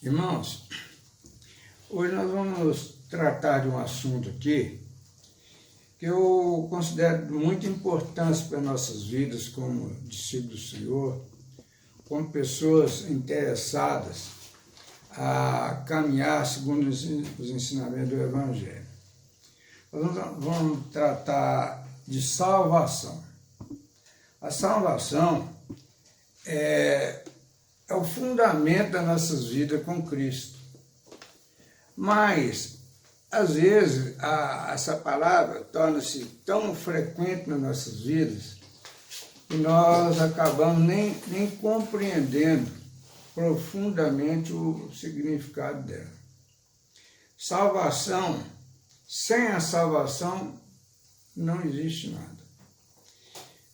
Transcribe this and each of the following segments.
Irmãos, hoje nós vamos tratar de um assunto aqui que eu considero de muita importância para nossas vidas como discípulos do Senhor, como pessoas interessadas a caminhar segundo os ensinamentos do Evangelho. Nós vamos tratar de salvação. A salvação é o fundamento das nossas vidas com Cristo. Mas, às vezes, essa palavra torna-se tão frequente nas nossas vidas que nós acabamos nem compreendendo profundamente o significado dela. Salvação, sem a salvação, não existe nada.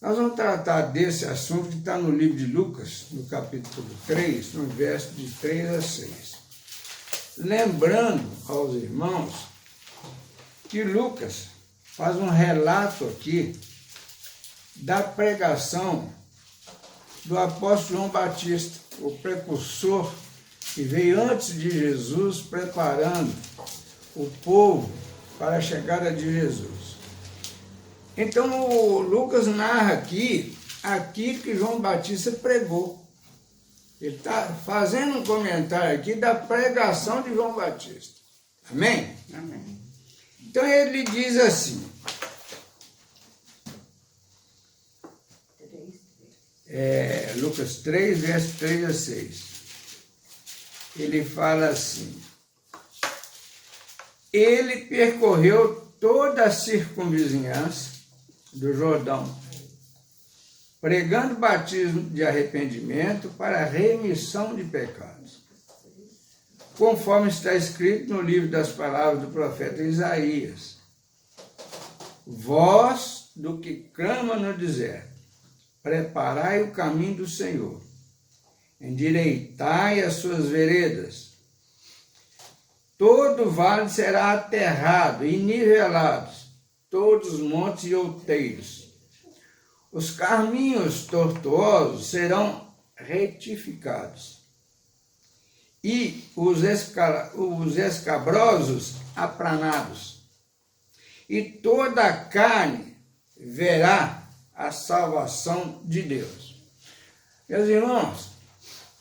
Nós vamos tratar desse assunto que está no livro de Lucas, no capítulo 3, no verso de 3 a 6. Lembrando aos irmãos que Lucas faz um relato aqui da pregação do apóstolo João Batista, o precursor que veio antes de Jesus, preparando o povo para a chegada de Jesus. Então, o Lucas narra aqui aquilo que João Batista pregou. Ele está fazendo um comentário aqui da pregação de João Batista. Amém? Amém. Então, ele diz assim, Lucas 3, verso 3 a 6. Ele fala assim: ele percorreu toda a circunvizinhança do Jordão, pregando batismo de arrependimento para a remissão de pecados, conforme está escrito no livro das palavras do profeta Isaías: voz do que clama no deserto, preparai o caminho do Senhor, endireitai as suas veredas. Todo vale será aterrado e nivelado, todos os montes e outeiros. Os caminhos tortuosos serão retificados, e os escabrosos aplanados, e toda a carne verá a salvação de Deus. Meus irmãos,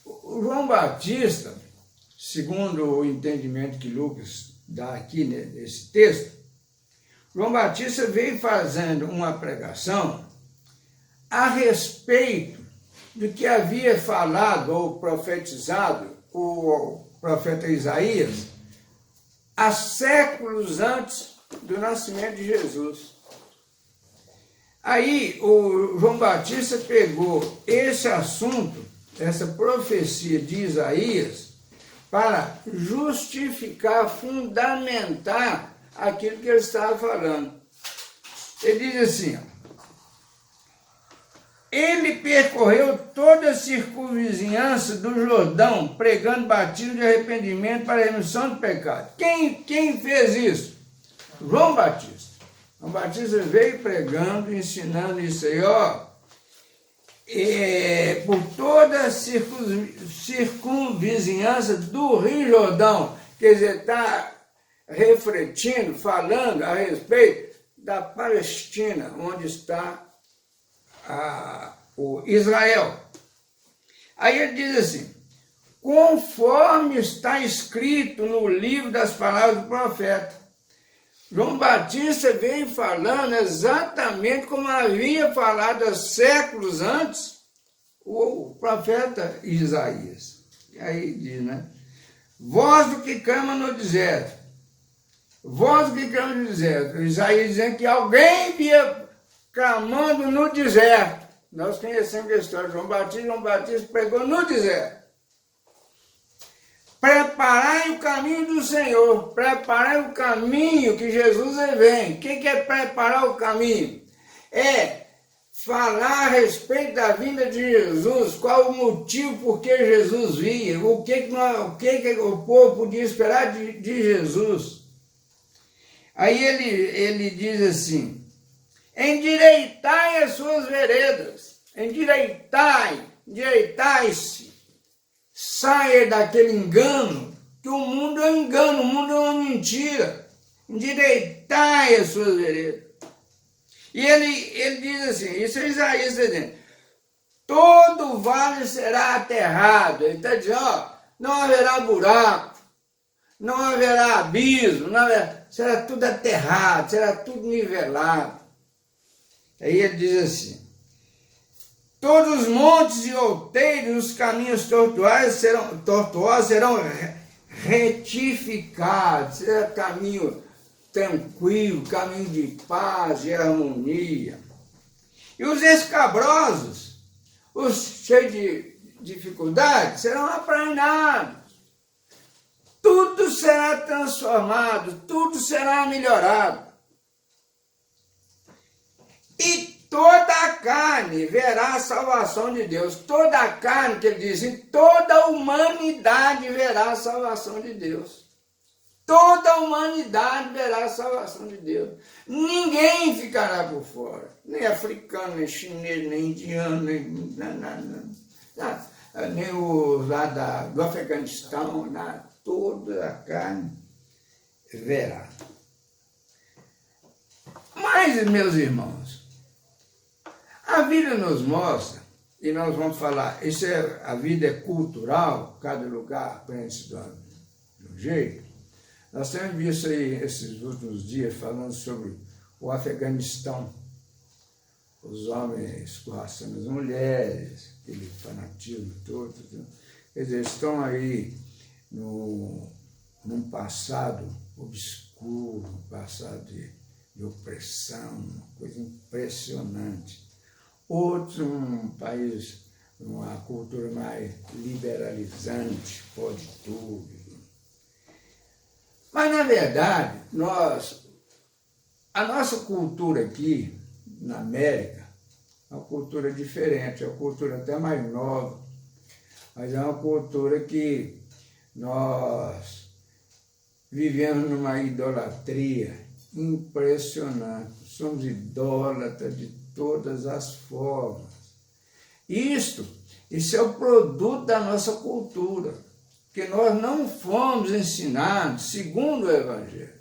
o João Batista, segundo o entendimento que Lucas dá aqui nesse texto, João Batista veio fazendo uma pregação a respeito do que havia falado ou profetizado o profeta Isaías há séculos antes do nascimento de Jesus. Aí o João Batista pegou esse assunto, essa profecia de Isaías, para justificar, fundamentar aquilo que ele estava falando. Ele diz assim, ele percorreu toda a circunvizinhança do Jordão, pregando batismo de arrependimento para a remissão de pecado. Quem fez isso? João Batista. João Batista veio pregando, ensinando isso aí, por toda a circunvizinhança do Rio Jordão. Quer dizer, está refletindo, falando a respeito da Palestina, onde está o Israel. Aí ele diz assim, conforme está escrito no livro das palavras do profeta. João Batista veio falando exatamente como havia falado há séculos antes o profeta Isaías. E aí diz, né? Voz do que clama no deserto. Voz do que clama no deserto. Isaías dizendo que alguém via clamando no deserto. Nós conhecemos a história de João Batista pregou no deserto. Preparai o caminho do Senhor, preparai o caminho que Jesus vem. O que é preparar o caminho? É falar a respeito da vinda de Jesus, qual o motivo por que Jesus vinha, o que o povo podia esperar de Jesus. Aí ele diz assim, endireitai as suas veredas, endireitai-se, saia daquele engano, que o mundo é um engano, o mundo é uma mentira. Endireitai as suas veredas. E ele diz assim, isso é Isaías dizendo, todo vale será aterrado. Ele está dizendo, ó, não haverá buraco, não haverá abismo, não haverá, será tudo aterrado, será tudo nivelado. Aí ele diz assim, todos os montes e outeiros, os caminhos tortuosos serão retificados, será caminho tranquilo, caminho de paz e harmonia. E os escabrosos, os cheios de dificuldades, serão aplainados. Tudo será transformado, tudo será melhorado. E toda a carne verá a salvação de Deus. Toda a carne, que ele diz, e toda a humanidade verá a salvação de Deus. Toda a humanidade verá a salvação de Deus. Ninguém ficará por fora. Nem africano, nem chinês, nem indiano, nem o lá do Afeganistão, nada. Toda a carne verá. Mas, meus irmãos, a vida nos mostra, e nós vamos falar, a vida é cultural, cada lugar aprende-se de um jeito. Nós temos visto aí esses últimos dias falando sobre o Afeganistão, os homens escorraçando as mulheres, aquele fanatismo todo. Quer dizer, estão aí num passado obscuro, um passado de opressão, uma coisa impressionante. Outro, um país, uma cultura mais liberalizante, pode tudo. Mas, na verdade, a nossa cultura aqui, na América, é uma cultura diferente, é uma cultura até mais nova, mas é uma cultura que nós vivemos numa idolatria impressionante. Somos idólatras de todas as formas. Isso é o produto da nossa cultura, que nós não fomos ensinados segundo o Evangelho.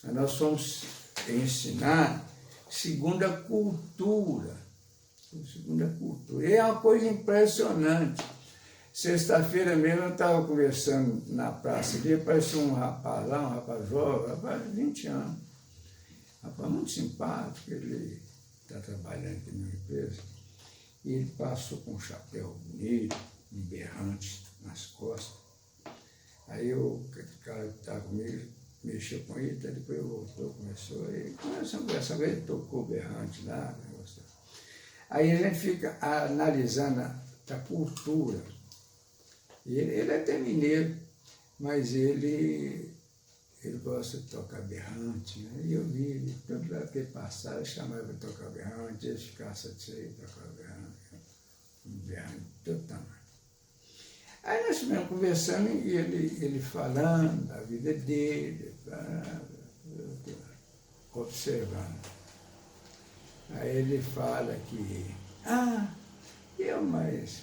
Mas nós fomos ensinados segundo a cultura. E é uma coisa impressionante. Sexta-feira mesmo eu estava conversando na praça ali, apareceu um rapaz lá, um rapaz jovem, um rapaz de 20 anos. Um rapaz muito simpático, ele está trabalhando aqui na empresa. E ele passou com um chapéu bonito, um berrante nas costas. Aí o cara que estava comigo mexeu com ele, até depois voltou, começou a conversar, ele tocou o berrante lá. Aí a gente fica analisando a cultura. Ele é até mineiro, mas ele gosta de tocar berrante, né? E eu vi ele, todo lugar que ele passava, eu chamava para tocar berrante, ele ficava satisfeito de tocar berrante, um berrante de todo tamanho. Aí nós estivemos conversando e ele falando da vida dele, observando. Aí ele fala que, mas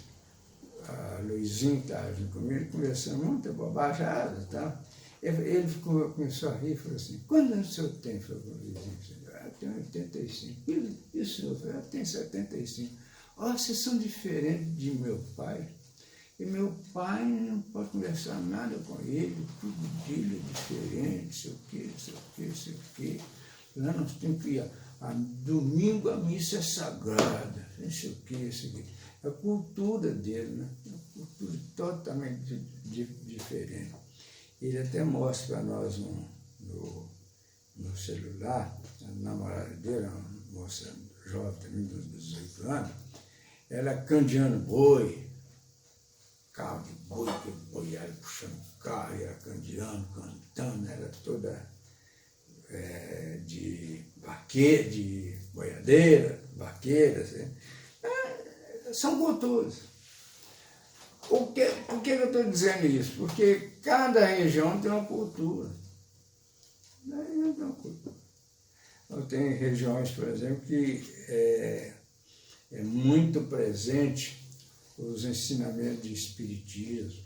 a Luizinho estava comigo, conversando muita bobajada e tal. Ele começou a rir e falou assim, quantos anos o senhor tem? Falou com o Luizinho. Eu tenho 85. E o senhor? Eu tenho 75. Vocês são diferentes de meu pai. E meu pai não pode conversar nada com ele, tudo dele é diferente, sei o quê. Lá nós temos que ir a domingo a missa é sagrada, não sei o quê. É a cultura dele, né? É uma cultura totalmente diferente. Ele até mostra para nós no celular, a namorada dele, uma moça jovem também, dos 18 anos, ela candeando boi, carro de boi, ela puxando o carro, ela candeando, cantando, era toda de vaqueira, de boiadeira, vaqueira, assim. São culturas. Por que eu estou dizendo isso? Porque cada região tem uma cultura. Eu tenho regiões, por exemplo, que é muito presente os ensinamentos de espiritismo.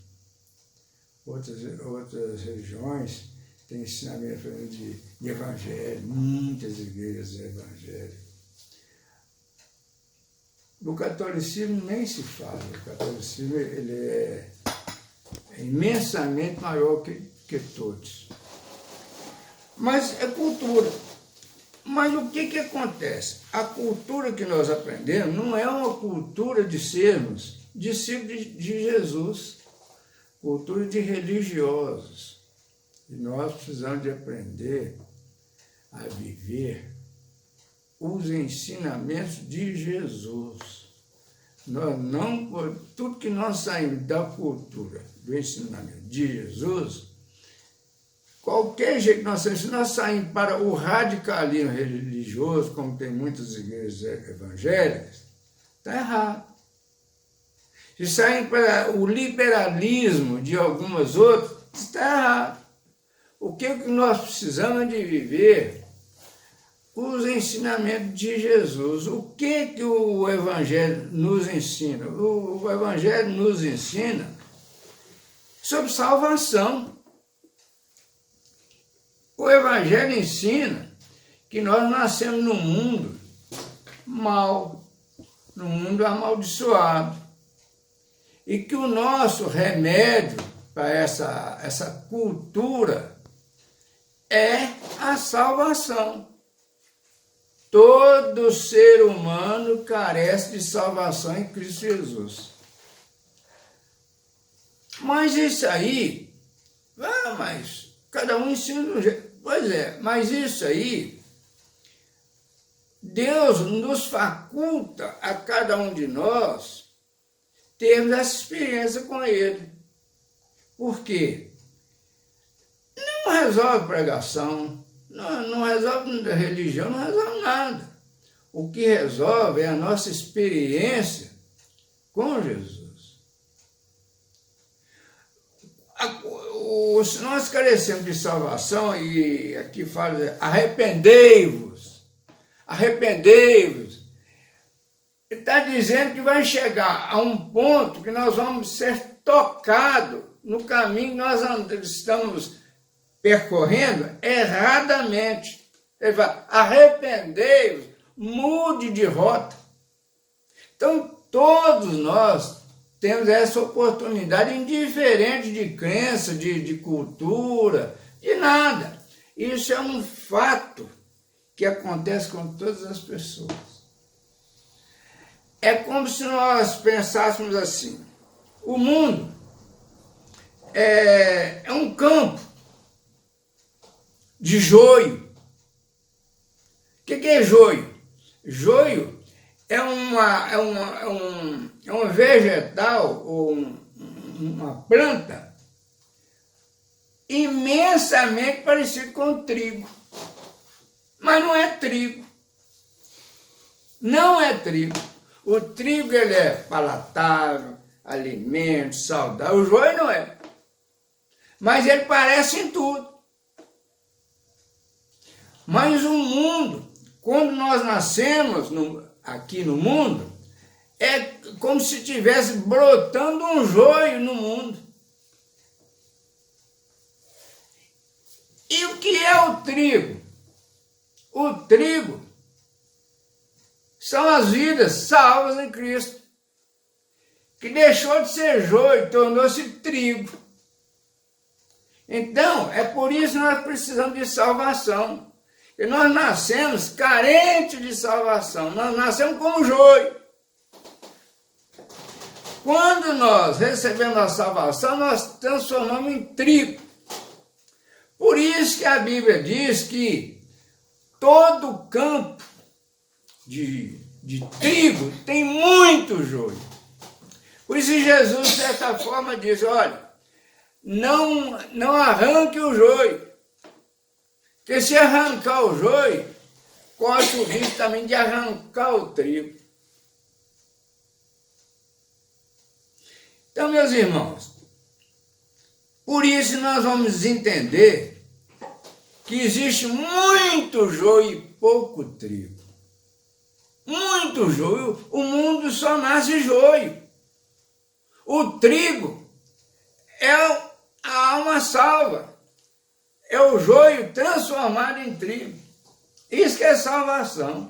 Outras religiões têm ensinamento de evangelho, muitas igrejas evangélicas. No catolicismo nem se fala, o catolicismo ele é imensamente maior que todos. Mas é cultura. Mas o que acontece? A cultura que nós aprendemos não é uma cultura de sermos discípulos de Jesus, cultura de religiosos. E nós precisamos de aprender a viver os ensinamentos de Jesus. Nós não, tudo que nós saímos da cultura, do ensinamento de Jesus, qualquer jeito que nós saímos, se nós saímos para o radicalismo religioso, como tem muitas igrejas evangélicas, está errado. Se saímos para o liberalismo de algumas outras, está errado. O que nós precisamos é de viver os ensinamentos de Jesus. O que o Evangelho nos ensina? O Evangelho nos ensina sobre salvação. O Evangelho ensina que nós nascemos num mundo mau, num mundo amaldiçoado, e que o nosso remédio para essa cultura é a salvação. Todo ser humano carece de salvação em Cristo Jesus. Mas isso aí, mas cada um ensina de um jeito. Pois é, mas isso aí, Deus nos faculta a cada um de nós termos essa experiência com Ele. Por quê? Não resolve pregação, não resolve religião, não resolve nada. O que resolve é a nossa experiência com Jesus. Se nós carecemos de salvação, e aqui fala, arrependei-vos. Ele está dizendo que vai chegar a um ponto que nós vamos ser tocados no caminho que nós estamos percorrendo erradamente. Ele fala, arrependei-vos, mude de rota. Então, todos nós temos essa oportunidade, indiferente de crença, de cultura, de nada. Isso é um fato que acontece com todas as pessoas. É como se nós pensássemos assim, o mundo é um campo de joio. O que é joio? Joio é um vegetal, ou uma planta, imensamente parecido com trigo. Mas não é trigo. Não é trigo. O trigo ele é palatável, alimento, saudável. O joio não é. Mas ele parece em tudo. Mas o mundo, quando nós nascemos aqui no mundo, é como se estivesse brotando um joio no mundo. E o que é o trigo? O trigo são as vidas salvas em Cristo, que deixou de ser joio e tornou-se trigo. Então, é por isso que nós precisamos de salvação. E nós nascemos carentes de salvação, nós nascemos como joio. Quando nós recebemos a salvação, nós transformamos em trigo. Por isso que a Bíblia diz que todo campo de trigo tem muito joio. Por isso Jesus, de certa forma, diz, olha, não arranque o joio. Porque se arrancar o joio, corre o risco também de arrancar o trigo. Então, meus irmãos, por isso nós vamos entender que existe muito joio e pouco trigo. Muito joio. O mundo só nasce joio. O trigo é a alma salva. É o joio transformado em trigo. Isso que é salvação.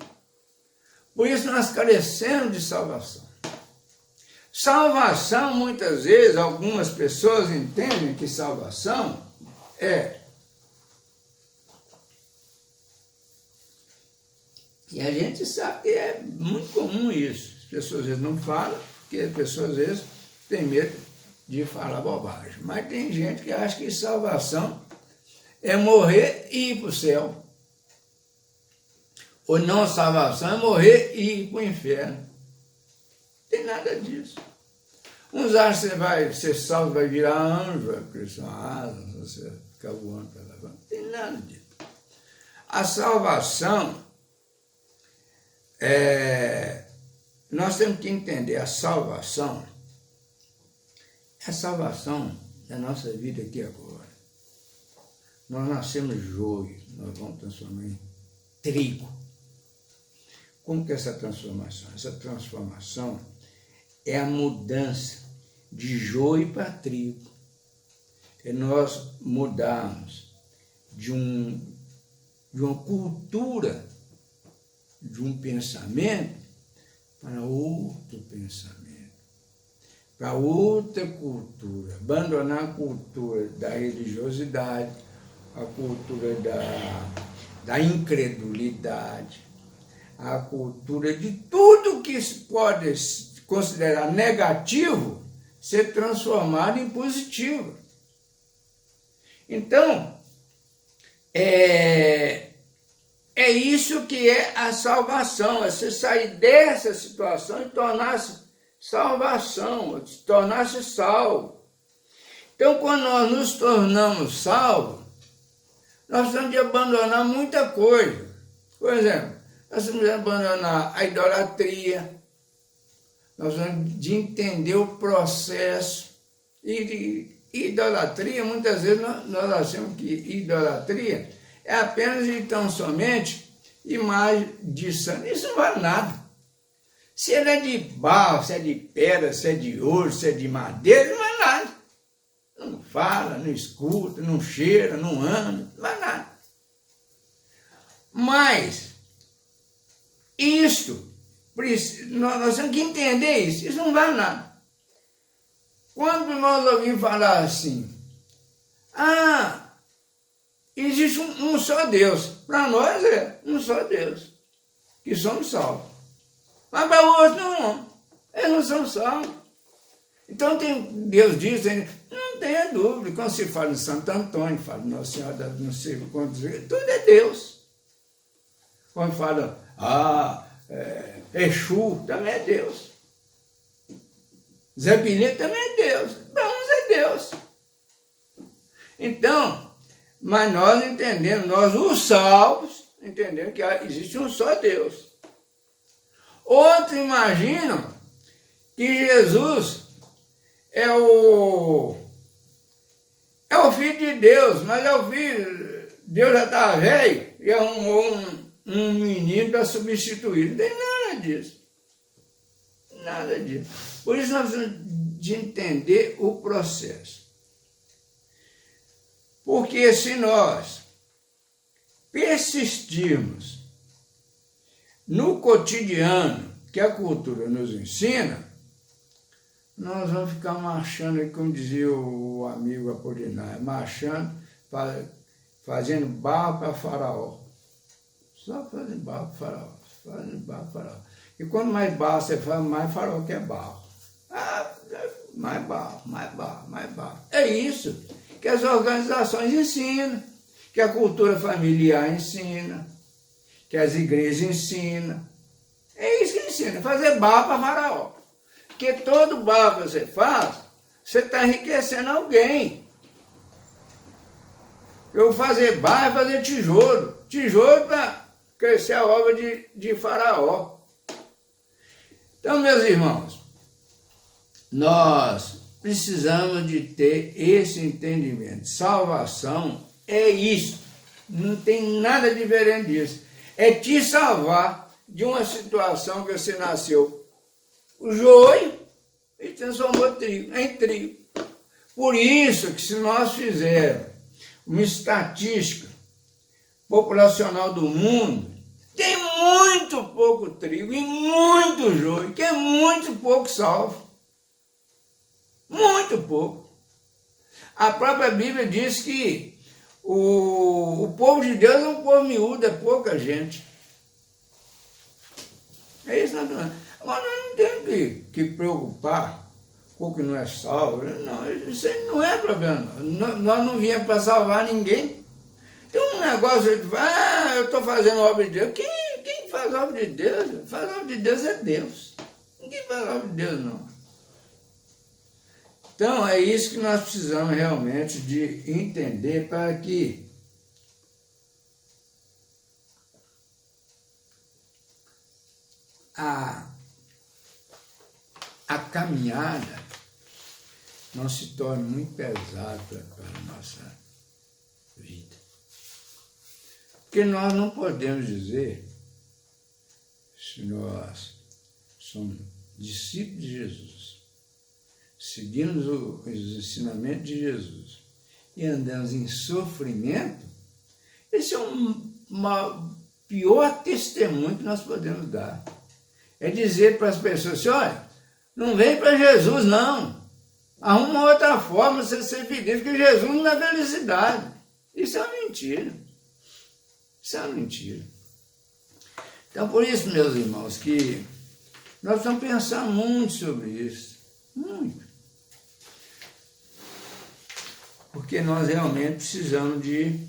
Por isso nós carecemos de salvação. Salvação, muitas vezes, algumas pessoas entendem que salvação é... E a gente sabe que é muito comum isso. As pessoas às vezes não falam, porque as pessoas às vezes têm medo de falar bobagem. Mas tem gente que acha que salvação é morrer e ir para o céu. Ou não, salvação é morrer e ir para o inferno. Não tem nada disso. Uns acham que você vai ser salvo, vai virar anjo, vai crescer uma asa, você ficar voando pela vida. Não tem nada disso. A salvação, nós temos que entender a salvação da nossa vida aqui agora. Nós nascemos joio, nós vamos transformar em trigo. Como que é essa transformação? Essa transformação é a mudança de joio para trigo. É nós mudarmos de uma cultura, de um pensamento para outro pensamento, para outra cultura. Abandonar a cultura da religiosidade, a cultura da incredulidade, a cultura de tudo que se pode considerar negativo ser transformado em positivo. Então, é isso que é a salvação, é você sair dessa situação e tornar-se salvação, tornar-se salvo. Então, quando nós nos tornamos salvos, nós temos de abandonar muita coisa. Por exemplo, nós temos de abandonar a idolatria, nós temos de entender o processo. E idolatria, muitas vezes nós achamos que idolatria é apenas e tão somente imagem de santo. Isso não vale nada. Se ele é de barro, se é de pedra, se é de ouro, se é de madeira, não vale nada. Não fala, não escuta, não cheira, não anda, não vale nada. Mas isto, nós temos que entender isso não vale nada. Quando nós ouvimos falar assim, existe um só Deus. Para nós é um só Deus, que somos salvos. Mas para outros não, eles não são salvos. Então Deus diz, não tenha dúvida, quando se fala em Santo Antônio, fala em Nossa Senhora, não sei quantos, tudo é Deus. Quando fala, Exu, também é Deus. Zé Pilinha também é Deus. Para uns é Deus. Então, mas nós entendemos, nós os salvos, entendemos que existe um só Deus. Outros imaginam que Jesus é o Filho de Deus, mas é o Filho, Deus já está velho e arrumou um menino para substituir. Não tem nada disso. Nada disso. Por isso nós temos de entender o processo. Porque se nós persistirmos no cotidiano que a cultura nos ensina, nós vamos ficar marchando, como dizia o amigo Apolinário, marchando, fazendo barro para Faraó. Só fazendo barro para Faraó, fazendo barro para Faraó. E quanto mais barro você faz, mais Faraó quer barro. Mais barro, mais barro, mais barro. É isso que as organizações ensinam, que a cultura familiar ensina, que as igrejas ensinam. É isso que ensina, fazer barro para Faraó. Porque todo barro que você faz, você está enriquecendo alguém. Eu vou fazer barro, fazer tijolo. Tijolo para crescer a obra de Faraó. Então, meus irmãos, nós precisamos de ter esse entendimento. Salvação é isso. Não tem nada diferente disso. É te salvar de uma situação que você nasceu o joio, e transformou trigo em trigo. Por isso que se nós fizermos uma estatística populacional do mundo, tem muito pouco trigo e muito joio, que é muito pouco salvo. Muito pouco. A própria Bíblia diz que o povo de Deus é um povo miúdo, é pouca gente. É isso, não. Agora nós não temos que preocupar com o que não é salvo. Não, isso aí não é problema. Nós não viemos para salvar ninguém. Tem um negócio de eu estou fazendo obra de Deus. Quem faz obra de Deus? Faz obra de Deus é Deus. Ninguém faz obra de Deus, não. Então, é isso que nós precisamos realmente de entender para que a caminhada não se torne muito pesada para a nossa vida. Porque nós não podemos dizer, se nós somos discípulos de Jesus, seguimos os ensinamentos de Jesus e andamos em sofrimento, esse é o pior testemunho que nós podemos dar. É dizer para as pessoas assim, olha, não vem para Jesus não, arruma outra forma de você ser feliz, porque Jesus não dá felicidade. Isso é uma mentira. Isso é uma mentira. Então, por isso, meus irmãos, que nós precisamos pensar muito sobre isso. Muito. Porque nós realmente precisamos de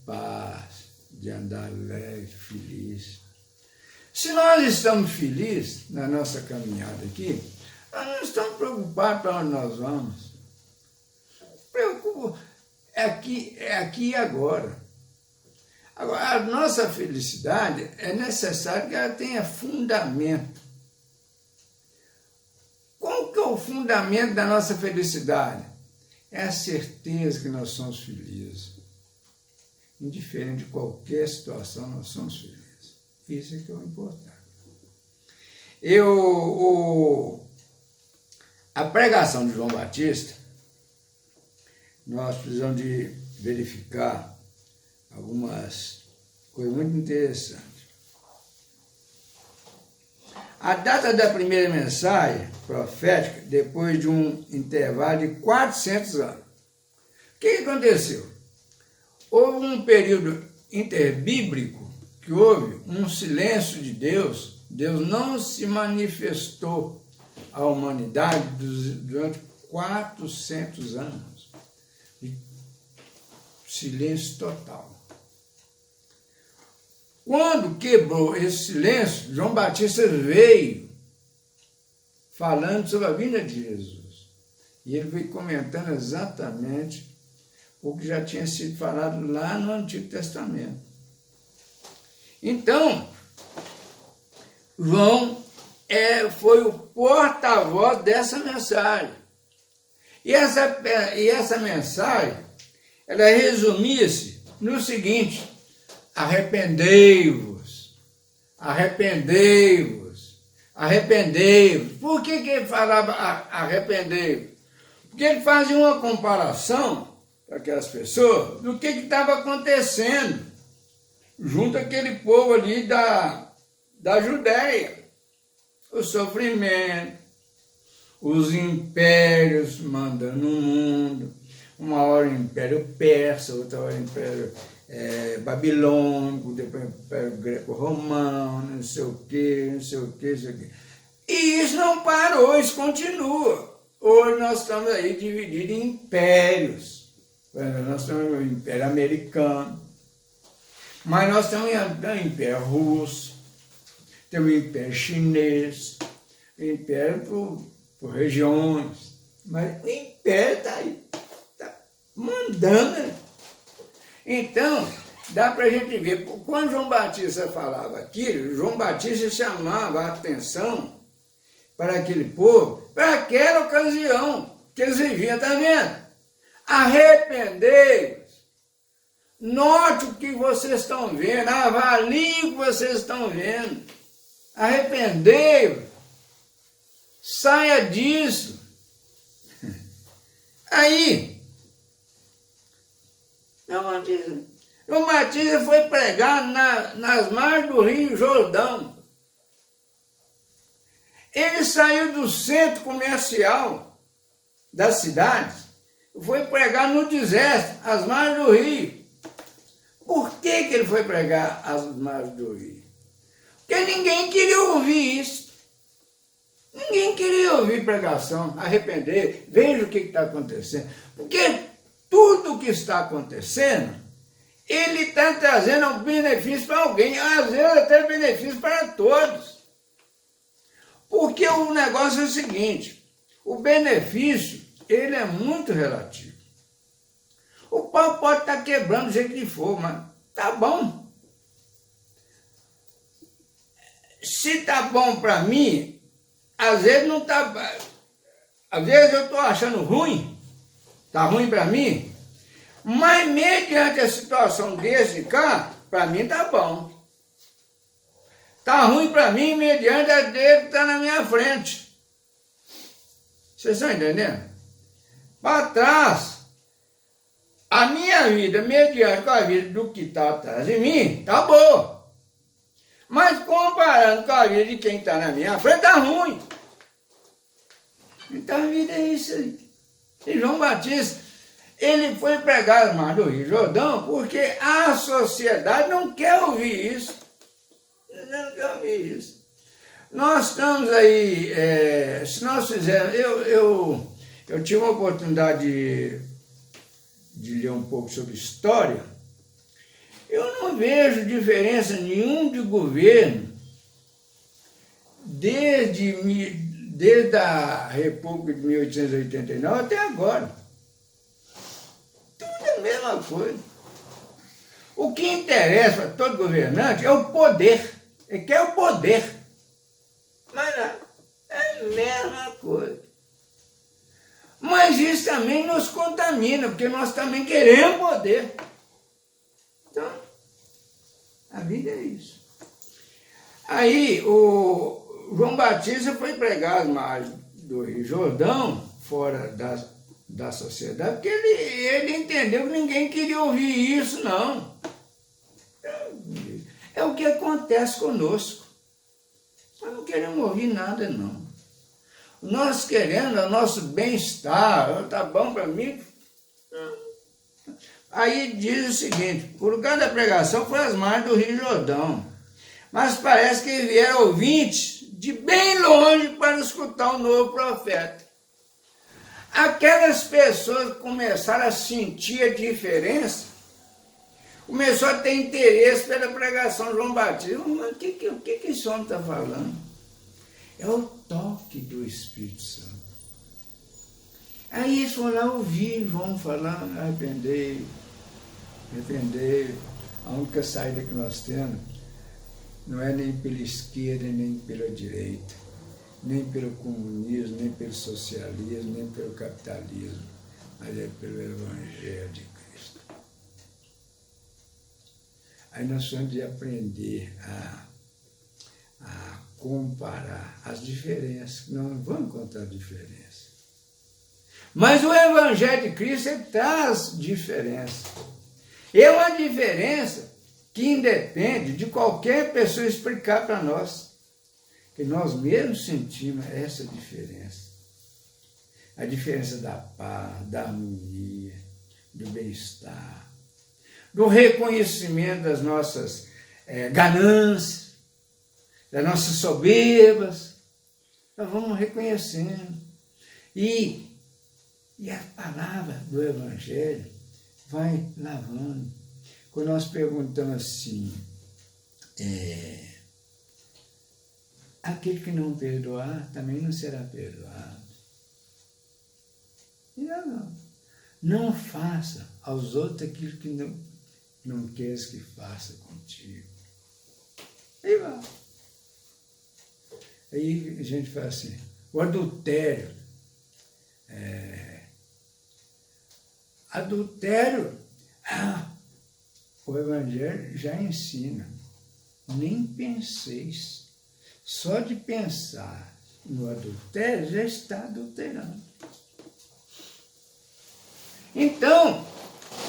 paz, de andar leve, feliz. Se nós estamos felizes na nossa caminhada aqui, nós não estamos preocupados para onde nós vamos. Preocupa, é aqui e agora. Agora, a nossa felicidade é necessário que ela tenha fundamento. Qual que é o fundamento da nossa felicidade? É a certeza que nós somos felizes. Indiferente de qualquer situação, nós somos felizes. Isso é que é o importante. A pregação de João Batista, nós precisamos de verificar algumas coisas muito interessantes. A data da primeira mensagem profética, depois de um intervalo de 400 anos. O que aconteceu? Houve um período interbíblico que houve um silêncio de Deus. Deus não se manifestou à humanidade durante 400 anos. Silêncio total. Quando quebrou esse silêncio, João Batista veio falando sobre a vinda de Jesus. E ele veio comentando exatamente o que já tinha sido falado lá no Antigo Testamento. Então, João foi o porta-voz dessa mensagem. E essa mensagem, ela resumia-se no seguinte: arrependei-vos, arrependei-vos, arrependei-vos. Por que ele falava arrependei-vos? Porque ele fazia uma comparação para aquelas pessoas do que estava acontecendo junto àquele povo ali da Judéia. O sofrimento, os impérios mandando no mundo, uma hora o Império Persa, outra hora o Império babilônico, depois o Império Greco-Romano, não sei o quê, não sei o quê, não sei o quê. E isso não parou, isso continua. Hoje nós estamos aí divididos em impérios. Nós temos o Império Americano, mas nós temos o Império Russo, temos o Império Chinês, o Império por regiões, mas o Império está aí, está mandando. Então, dá para a gente ver, quando João Batista falava aquilo, João Batista chamava a atenção para aquele povo, para aquela ocasião que eles viviam, está vendo? Arrependei-vos, note o que vocês estão vendo, avalie o que vocês estão vendo, arrependei-vos. Saia disso. Aí, João Batista foi pregar nas margens do Rio Jordão. Ele saiu do centro comercial da cidade, foi pregar no deserto, às margens do rio. Por que ele foi pregar às margens do rio? Porque ninguém queria ouvir isso. Ninguém queria ouvir pregação, arrepender, veja o que está acontecendo. Porque tudo o que está acontecendo, ele está trazendo um benefício para alguém, às vezes até benefício para todos. Porque o negócio é o seguinte, o benefício, ele é muito relativo. O pau pode estar quebrando do jeito que for, mas tá bom. Se tá bom para mim, às vezes não tá. Às vezes eu estou achando ruim, tá ruim para mim, mas mediante a situação desse cá, para mim tá bom. Tá ruim para mim mediante a dele que está na minha frente. Vocês estão entendendo? Para trás, a minha vida, mediante com a vida do que está atrás de mim, tá boa. Mas comparando com a vida de quem está na minha frente, tá ruim. Então a vida é isso aí. E João Batista, ele foi pregar as margens do Rio Jordão porque a sociedade não quer ouvir isso. Não quer ouvir isso. Nós estamos aí, se nós fizermos, eu tive a oportunidade de ler um pouco sobre história. Eu não vejo diferença nenhuma de governo desde a República de 1889 até agora. Tudo é a mesma coisa. O que interessa para todo governante é o poder. Ele quer o poder. Mas não, é a mesma coisa. Mas isso também nos contamina, porque nós também queremos poder. Então, a vida é isso. Aí, o João Batista foi pregar as margens do Rio Jordão, fora da sociedade, porque ele entendeu que ninguém queria ouvir isso, não. É o que acontece conosco. Nós não queremos ouvir nada, não. Nós queremos o nosso bem-estar, tá bom para mim? Aí diz o seguinte, o lugar da pregação foi as margens do Rio Jordão, mas parece que vieram ouvintes de bem longe para escutar o novo profeta. Aquelas pessoas que começaram a sentir a diferença, começou a ter interesse pela pregação de João Batista. Mas o que esse homem está falando? É o toque do Espírito Santo. Aí eles foram lá ouvir João falar, arrepender. A única saída que nós temos não é nem pela esquerda, nem pela direita, nem pelo comunismo, nem pelo socialismo, nem pelo capitalismo, mas é pelo Evangelho de Cristo. Aí nós temos de aprender a comparar as diferenças, não vamos encontrar diferença. Mas o Evangelho de Cristo ele traz diferença. É uma diferença que independe de qualquer pessoa explicar para nós, que nós mesmos sentimos essa diferença. A diferença da paz, da harmonia, do bem-estar, do reconhecimento das nossas ganâncias, das nossas soberbas. Nós vamos reconhecendo. E a palavra do Evangelho vai lavando. Quando nós perguntamos assim, aquele que não perdoar também não será perdoado. Não faça aos outros aquilo que não queres que faça contigo. Aí vai. Aí a gente fala assim, o adultério. O Evangelho já ensina. Nem penseis. Só de pensar no adultério, já está adulterando. Então,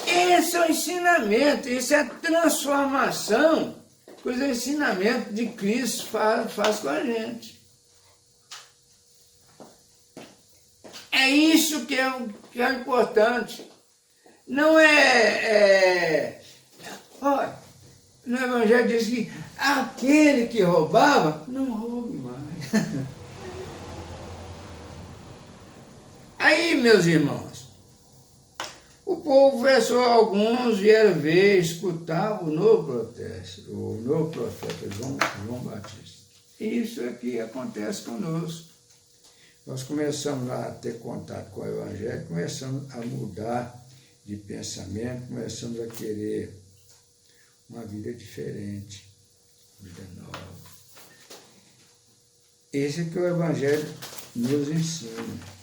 esse é o ensinamento, isso é a transformação que os ensinamentos de Cristo faz com a gente. É isso que é importante. Não olha, no Evangelho diz que aquele que roubava, não roube mais. Aí, meus irmãos, o povo versou, alguns vieram ver, escutar o novo profeta João Batista. Isso é que acontece conosco. Nós começamos a ter contato com o Evangelho, começamos a mudar de pensamento, começamos a querer uma vida diferente, vida nova. Esse é que o Evangelho nos ensina.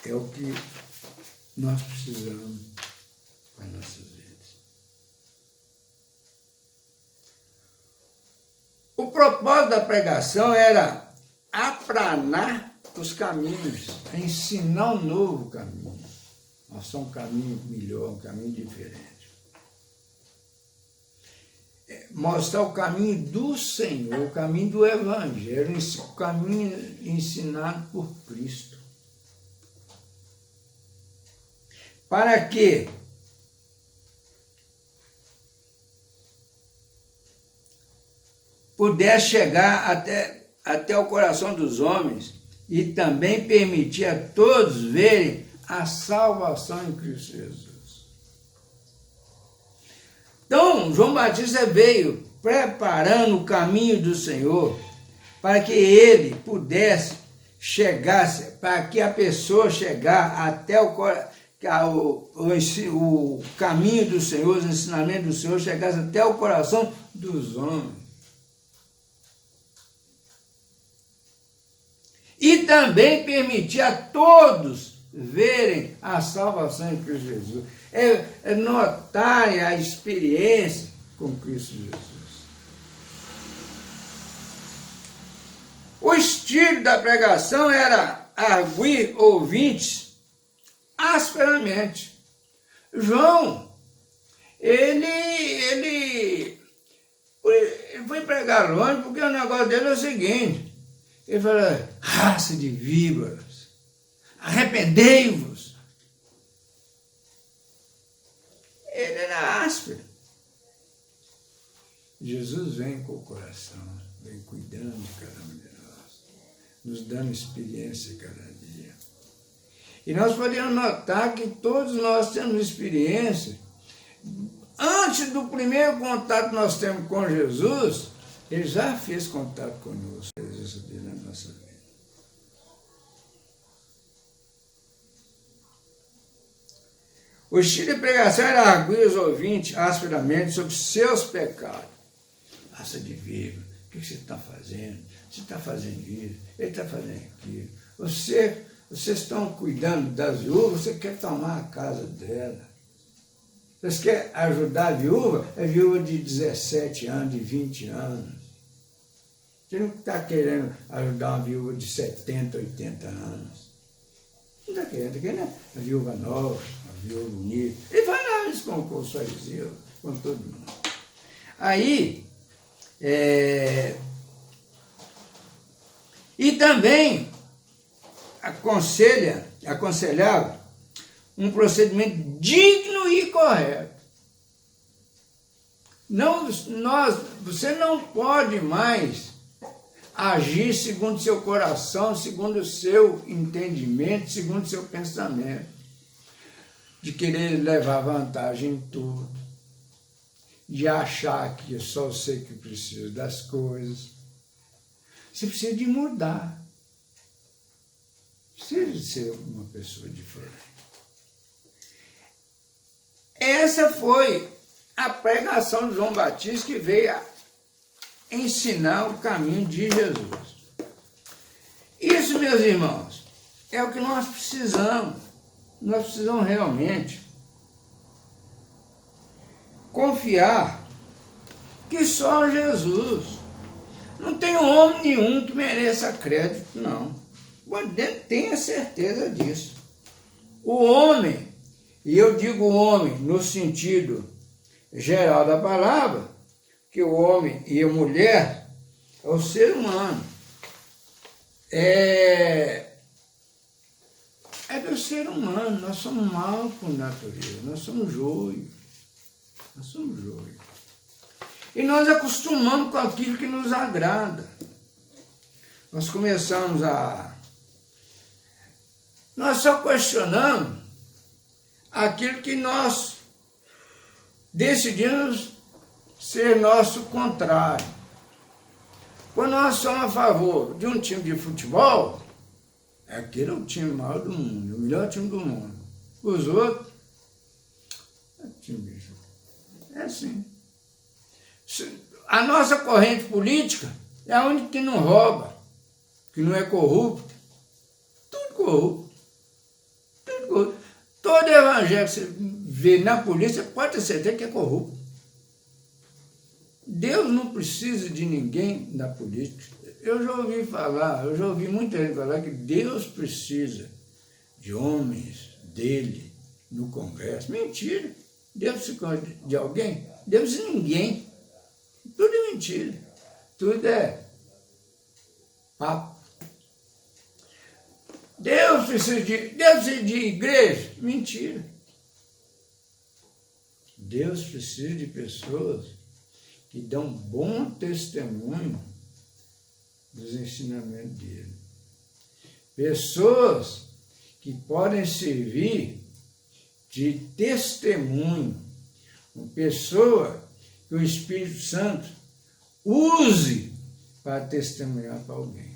É o que nós precisamos para as nossas vidas. O propósito da pregação era aplanar os caminhos, ensinar um novo caminho. Mostrar um caminho melhor, um caminho diferente. Mostrar o caminho do Senhor, o caminho do Evangelho, o caminho ensinado por Cristo. Para que pudesse chegar até o coração dos homens e também permitir a todos verem a salvação em Cristo Jesus. Então, João Batista veio preparando o caminho do Senhor para que ele pudesse chegar, para que a pessoa chegar até o caminho do Senhor, os ensinamentos do Senhor, chegasse até o coração dos homens. E também permitir a todos verem a salvação em Cristo Jesus. É notarem a experiência com Cristo Jesus. O estilo da pregação era arguir ouvintes asperamente. João, ele foi pregar longe porque o negócio dele é o seguinte. Ele fala, raça de víboras, arrependei-vos. Ele era áspero. Jesus vem com o coração, vem cuidando de cada um de nós, nos dando experiência cada dia. E nós podemos notar que todos nós temos experiência. Antes do primeiro contato que nós temos com Jesus, ele já fez contato conosco, Jesus na nossa vida. O estilo de pregação era arguir os ouvintes asperamente sobre seus pecados. Raça de víbora, o que você está fazendo? Você está fazendo isso, ele está fazendo aquilo. Vocês estão cuidando das viúvas, você quer tomar a casa dela. Vocês querem ajudar a viúva? É viúva de 17 anos, de 20 anos. Você não está querendo ajudar uma viúva de 70, 80 anos. Não está querendo a viúva nova, a viúva bonita. Ele vai lá isso com os fariseus, com todo mundo. Aí, e também aconselhava um procedimento digno e correto. Você não pode mais agir segundo o seu coração, segundo o seu entendimento, segundo o seu pensamento, de querer levar vantagem em tudo, de achar que eu só sei que preciso das coisas. Você precisa de mudar. Precisa de ser uma pessoa diferente. Essa foi a pregação de João Batista, que veio a ensinar o caminho de Jesus. Isso, meus irmãos, é o que nós precisamos. Nós precisamos realmente confiar que só Jesus. Não tem tem homem nenhum que mereça crédito, não. Tenha certeza disso. O homem, e eu digo homem no sentido geral da palavra, que o homem e a mulher é o ser humano. É do ser humano, nós somos mal por natureza, nós somos joio. Nós somos joio. E nós acostumamos com aquilo que nos agrada. Nós começamos Nós só questionamos aquilo que nós decidimos ser nosso contrário. Quando nós somos a favor de um time de futebol, aquele é o time maior do mundo, o melhor time do mundo. Os outros, é assim. A nossa corrente política é a única que não rouba, que não é corrupta. Tudo corrupto. Tudo corrupto. Todo evangelho que você vê na polícia, pode ter certeza que é corrupto. Deus não precisa de ninguém na política. Eu já ouvi muita gente falar que Deus precisa de homens dele no Congresso. Mentira. Deus precisa de alguém? Deus de ninguém. Tudo é mentira. Tudo é papo. Deus precisa de igreja? Mentira. Deus precisa de pessoas que dão bom testemunho dos ensinamentos dele. Pessoas que podem servir de testemunho. Uma pessoa que o Espírito Santo use para testemunhar para alguém.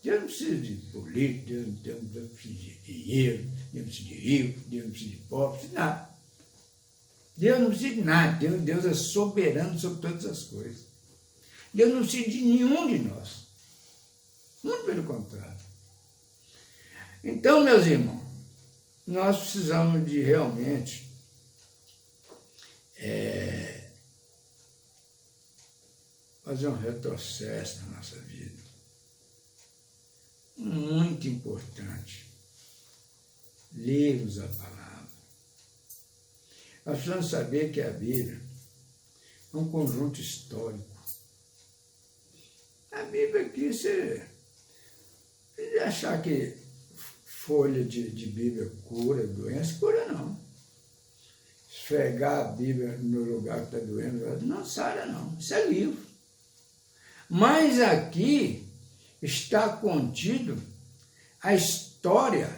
Deus não precisa de político, Deus não precisa de dinheiro, Deus não precisa de rico, Deus não precisa de pobre, não precisa de nada. Deus não precisa de nada, Deus é soberano sobre todas as coisas. Deus não precisa de nenhum de nós. Muito pelo contrário. Então, meus irmãos, nós precisamos de realmente fazer um retrocesso na nossa vida. Muito importante. Lermos a palavra. Nós precisamos saber que a Bíblia é um conjunto histórico. A Bíblia aqui, você achar que folha de Bíblia cura doença, cura não. Esfregar a Bíblia no lugar que está doendo, não sara não. Isso é livro. Mas aqui está contido a história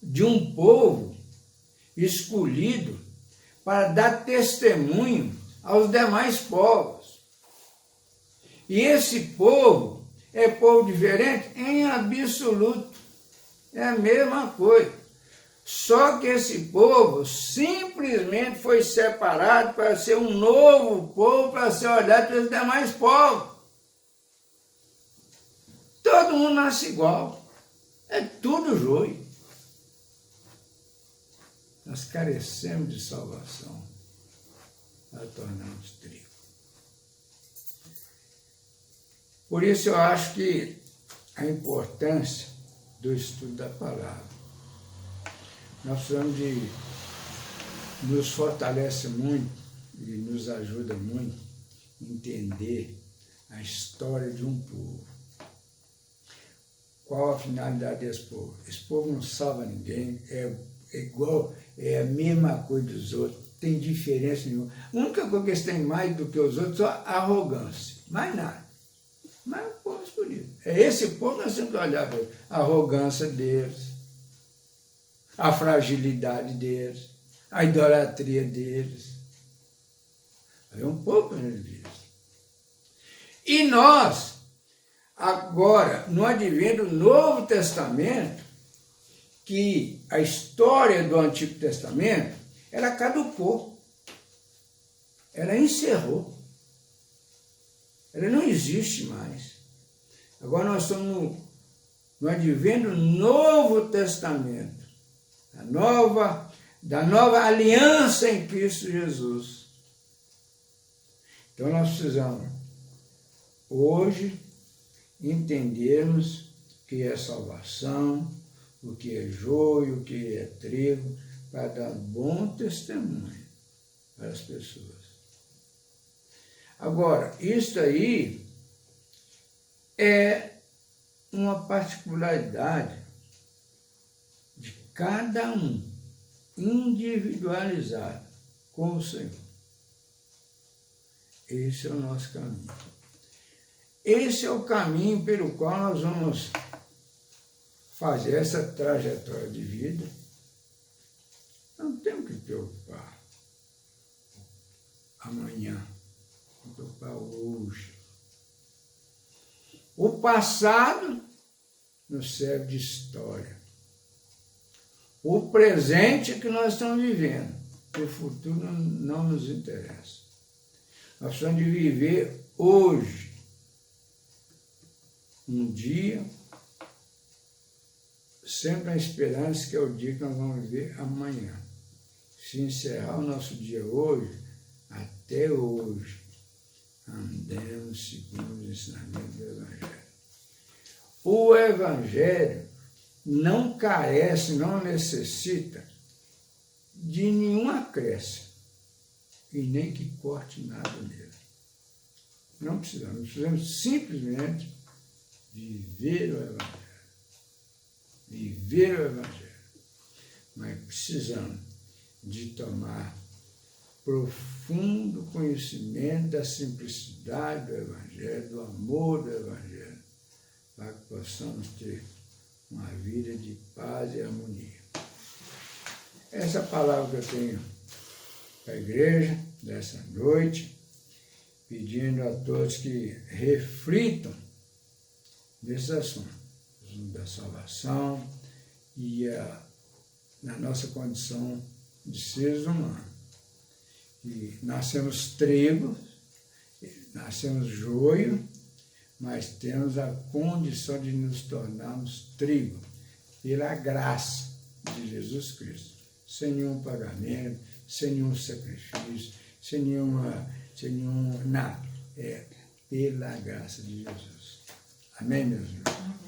de um povo escolhido para dar testemunho aos demais povos. E esse povo é povo diferente em absoluto. É a mesma coisa. Só que esse povo simplesmente foi separado para ser um novo povo, para ser olhado pelos demais povos. Todo mundo nasce igual. É tudo joio. Nós carecemos de salvação para tornarmos trigo. Por isso eu acho que a importância do estudo da palavra. Nós precisamos nos fortalece muito e nos ajuda muito a entender a história de um povo. Qual a finalidade desse povo? Esse povo não salva ninguém, é a mesma coisa dos outros, tem diferença nenhuma. A única coisa que eles têm mais do que os outros é só arrogância, mais nada. Mas o povo escolhido. É esse povo que nós temos que olhar para ele. A arrogância deles, a fragilidade deles, a idolatria deles. É um povo que nós vimos. E nós, agora, no advento do Novo Testamento, que a história do Antigo Testamento, ela caducou. Ela encerrou. Ela não existe mais. Agora nós estamos no advento do Novo Testamento, da nova aliança em Cristo Jesus. Então nós precisamos hoje entendermos o que é salvação, o que é joio, o que é trigo, para dar bom testemunho para as pessoas. Agora, isso aí é uma particularidade de cada um, individualizado com o Senhor. Esse é o nosso caminho. Esse é o caminho pelo qual nós vamos fazer essa trajetória de vida. Não temos que preocupar amanhã, preocupar hoje. O passado nos serve de história. O presente que nós estamos vivendo, o futuro não nos interessa. Nós precisamos de viver hoje, um dia, sempre a esperança que é o dia que nós vamos viver amanhã. Se encerrar o nosso dia hoje, até hoje, andemos segundo o ensinamento do Evangelho. O Evangelho não carece, não necessita de nenhum acréscimo e nem que corte nada nele. Não precisamos simplesmente viver o Evangelho. Viver o Evangelho. Mas precisamos de tomar profundo conhecimento da simplicidade do Evangelho, do amor do Evangelho, para que possamos ter uma vida de paz e harmonia. Essa palavra que eu tenho para a igreja dessa noite, pedindo a todos que reflitam nesse assunto da salvação e na nossa condição de seres humanos. E nascemos trigo, nascemos joio, mas temos a condição de nos tornarmos trigo pela graça de Jesus Cristo, sem nenhum pagamento, sem nenhum sacrifício, sem nenhum nada. É pela graça de Jesus. Amém, meus irmãos?